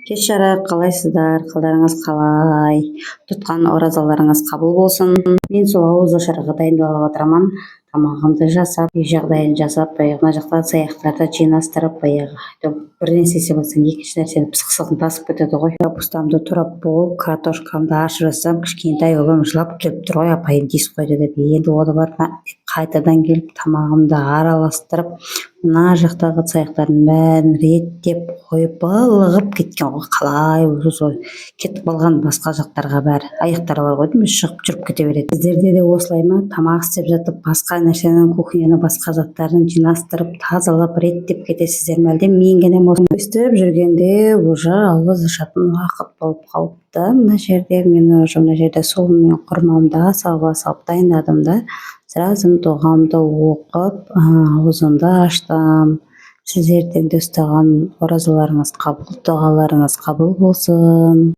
Кеш жарык, калайсыздар? Калдарыңыз калай? Туткан оразаларыңыз кабыл болсун. Мен сол ауыз ашарга дайындалып атырман. Тамагымды жасап, үй жагдайын жасап, баягы мына жакта саяктарды жыйнаштырып, баягы бир нерсеси болсо экинчи нерсени пысыксын тасып кетет го. Капустамды турап болуп, картошкамды ашырсам, кичинекей балам жылап келип туруп, апайым тиз койду деп, энди оду барма кайтадан келип тамагымды аралаштырып, мына жактагы саяктардын баарын реттеп коюп былыгып кеткен го. Калай ошо кетип калган башка жактарга баары. Аяктары бар го дейм, чыгып жүрүп кете берет. Сиздерде де осулайбы? Тамак істеп жатып башка нерсени, кухняны башка заттарын жыйнаштырып, тазалап, реттеп кетесиздерби? Алде мен гана өстүп жүргөндө уже ауыз ашатын убакыт болуп калыпты. Мына жерде мен уже мына жерде суум менен курмамды асабыга салып дайындадым да. Сразу дугамды окуп, аузумду ачтым. Сиздердин да уставган оразаларыңыз кабыл, дугаларыңыз кабыл болсун.